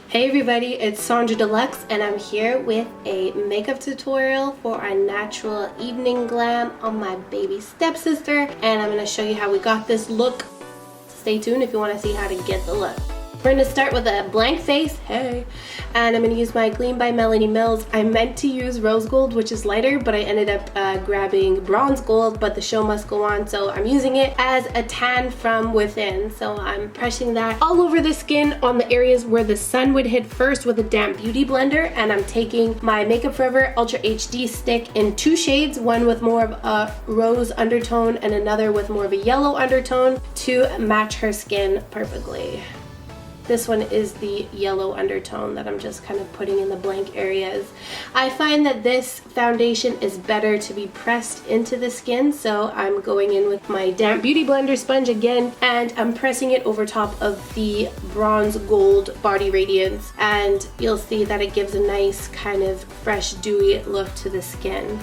Hey everybody, it's Sonjdradeluxe and I'm here with a makeup tutorial for a natural evening glam on my baby stepsister, and I'm going to show you how we got this look. Stay tuned if you want to see how to get the look. We're going to start with a blank face, hey, and I'm going to use my Gleam by Melanie Mills. I meant to use rose gold, which is lighter, but I ended up grabbing bronze gold, but the show must go on, so I'm using it as a tan from within. So I'm pressing that all over the skin on the areas where the sun would hit first with a damp beauty blender, and I'm taking my Makeup Forever Ultra HD stick in two shades, one with more of a rose undertone and another with more of a yellow undertone to match her skin perfectly. This one is the yellow undertone that I'm just kind of putting in the blank areas. I find that this foundation is better to be pressed into the skin, so I'm going in with my damp beauty blender sponge again, and I'm pressing it over top of the bronze gold body radiance, and you'll see that it gives a nice kind of fresh dewy look to the skin.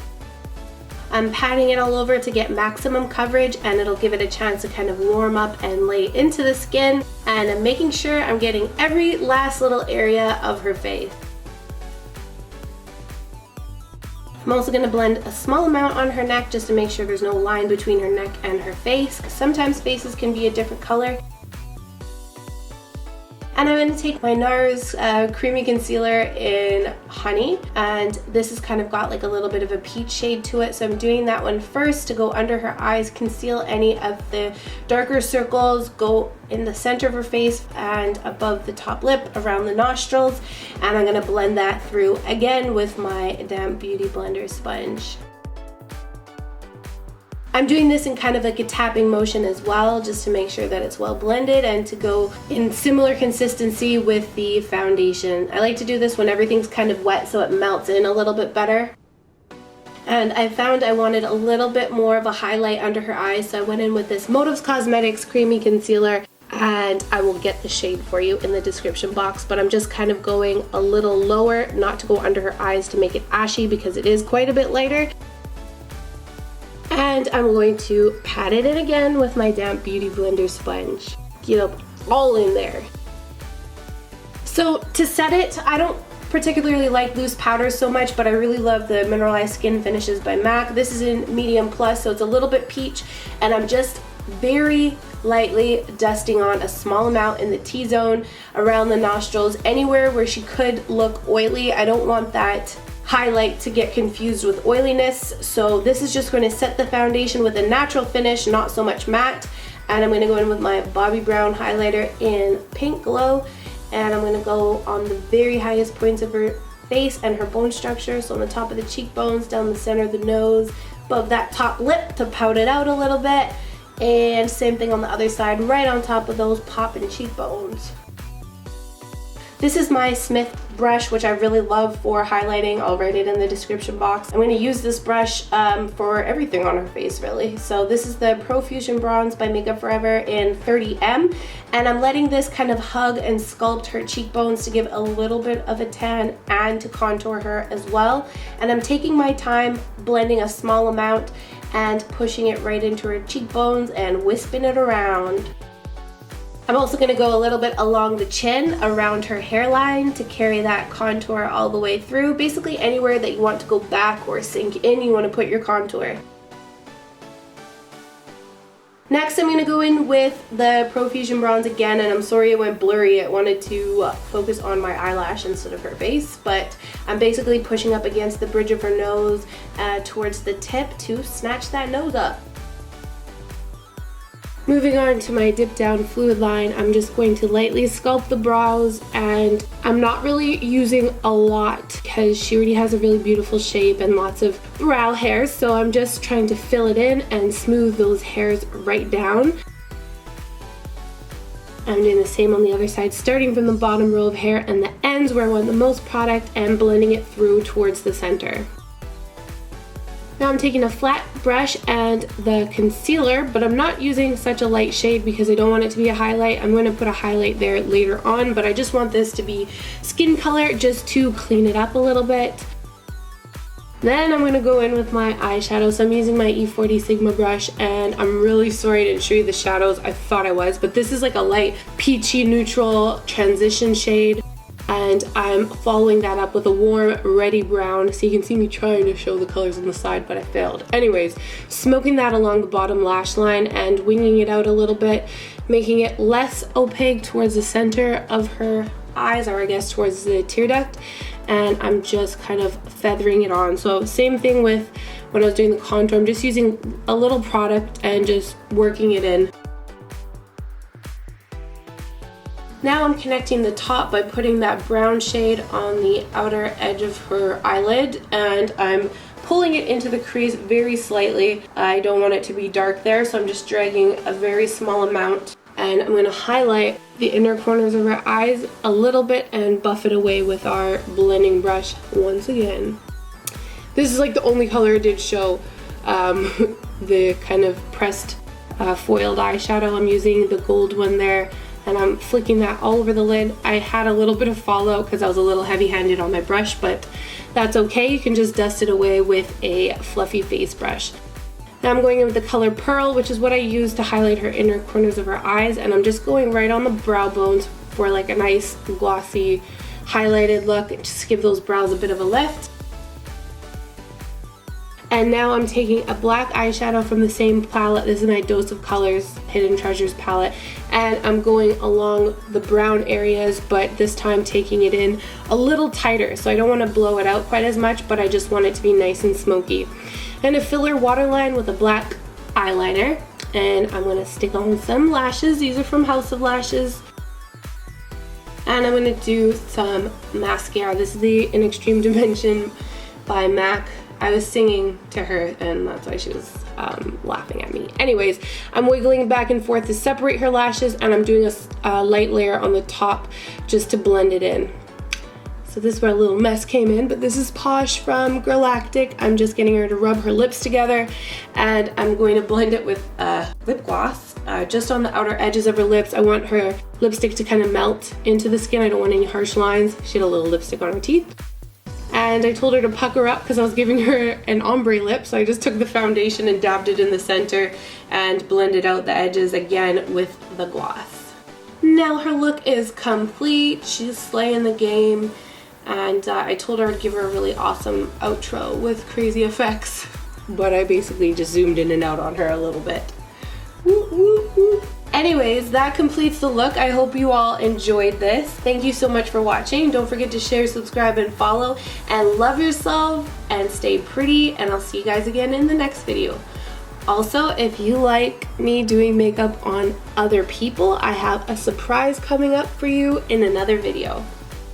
I'm patting it all over to get maximum coverage, and it'll give it a chance to kind of warm up and lay into the skin, and I'm making sure I'm getting every last little area of her face. I'm also going to blend a small amount on her neck just to make sure there's no line between her neck and her face. Sometimes faces can be a different color. And I'm going to take my Nars creamy concealer in Honey, and this has kind of got like a little bit of a peach shade to it, so I'm doing that one first to go under her eyes, conceal any of the darker circles, go in the center of her face and above the top lip, around the nostrils, and I'm going to blend that through again with my damp beauty blender sponge. I'm doing this in kind of like a tapping motion as well, just to make sure that it's well blended and to go in similar consistency with the foundation. I like to do this when everything's kind of wet so it melts in a little bit better. And I found I wanted a little bit more of a highlight under her eyes, so I went in with this Motives Cosmetics creamy concealer, and I will get the shade for you in the description box, but I'm just kind of going a little lower, not to go under her eyes to make it ashy because it is quite a bit lighter. And I'm going to pat it in again with my damp beauty blender sponge. Get up all in there. So to set it, I don't particularly like loose powders so much, but I really love the Mineralized Skin Finishes by MAC. This is in medium plus, so it's a little bit peach, and I'm just very lightly dusting on a small amount in the T-zone, around the nostrils, anywhere where she could look oily. I don't want that highlight to get confused with oiliness, so this is just going to set the foundation with a natural finish, not so much matte. And I'm going to go in with my Bobbi brown highlighter in Pink Glow, and I'm going to go on the very highest points of her face and her bone structure, so on the top of the cheekbones, down the center of the nose, above that top lip to pout it out a little bit, and same thing on the other side, right on top of those popping cheekbones. This is my Smith brush, which I really love for highlighting. I'll write it in the description box. I'm going to use this brush for everything on her face, really. So this is the Pro Fusion Bronze by Makeup Forever in 30M, and I'm letting this kind of hug and sculpt her cheekbones to give a little bit of a tan and to contour her as well. And I'm taking my time blending a small amount and pushing it right into her cheekbones and wisping it around. I'm also going to go a little bit along the chin, around her hairline, to carry that contour all the way through. Basically anywhere that you want to go back or sink in, you want to put your contour. Next, I'm going to go in with the Pro Fusion Bronze again, and I'm sorry it went blurry. I wanted to focus on my eyelash instead of her face, but I'm basically pushing up against the bridge of her nose towards the tip to snatch that nose up. Moving on to my dip down fluid line, I'm just going to lightly sculpt the brows, and I'm not really using a lot because she already has a really beautiful shape and lots of brow hairs, so I'm just trying to fill it in and smooth those hairs right down. I'm doing the same on the other side, starting from the bottom row of hair and the ends where I want the most product and blending it through towards the center. Now I'm taking a flat brush and the concealer, but I'm not using such a light shade because I don't want it to be a highlight. I'm going to put a highlight there later on, but I just want this to be skin color just to clean it up a little bit. Then I'm going to go in with my eyeshadow. So I'm using my E40 Sigma brush, and I'm really sorry I didn't show you the shadows. I thought I was, but this is like a light peachy neutral transition shade. and I'm following that up with a warm reddy brown. So you can see me trying to show the colors on the side, but I failed. Anyways, smoking that along the bottom lash line and winging it out a little bit, making it less opaque towards the center of her eyes, or I guess towards the tear duct, and I'm just kind of feathering it on. So same thing with when I was doing the contour, I'm just using a little product and just working it in. Now I'm connecting the top by putting that brown shade on the outer edge of her eyelid, and I'm pulling it into the crease very slightly. I don't want it to be dark there, so I'm just dragging a very small amount, and I'm going to highlight the inner corners of her eyes a little bit and buff it away with our blending brush once again. This is like the only color I did show the kind of pressed foiled eyeshadow. I'm using the gold one there, and I'm flicking that all over the lid. I had a little bit of fallout because I was a little heavy-handed on my brush, but that's okay. You can just dust it away with a fluffy face brush. Now I'm going in with the color Pearl, which is what I use to highlight her inner corners of her eyes, and I'm just going right on the brow bones for like a nice glossy highlighted look, just to give those brows a bit of a lift. And now I'm taking a black eyeshadow from the same palette. This is my Dose of Colors Hidden Treasures palette, and I'm going along the brown areas, but this time taking it in a little tighter. So I don't want to blow it out quite as much, but I just want it to be nice and smoky. And a filler waterline with a black eyeliner, and I'm going to stick on some lashes. These are from House of Lashes. And I'm going to do some mascara. This is the In Extreme Dimension by MAC. I was singing to her, and that's why she was laughing at me. Anyways, I'm wiggling back and forth to separate her lashes, and I'm doing a light layer on the top just to blend it in. So this is where a little mess came in, but this is Posh from Galactic. I'm just getting her to rub her lips together, and I'm going to blend it with lip gloss just on the outer edges of her lips. I want her lipstick to kind of melt into the skin. I don't want any harsh lines. She had a little lipstick on her teeth. And I told her to pucker up because I was giving her an ombre lip, so I just took the foundation and dabbed it in the center and blended out the edges again with the gloss. Now her look is complete. She's slaying the game, and I told her I'd give her a really awesome outro with crazy effects, but I basically just zoomed in and out on her a little bit. Woo, woo, woo. Anyways, that completes the look. I hope you all enjoyed this. Thank you so much for watching. Don't forget to share, subscribe, and follow, and love yourself and stay pretty, and I'll see you guys again in the next video. Also, if you like me doing makeup on other people, I have a surprise coming up for you in another video.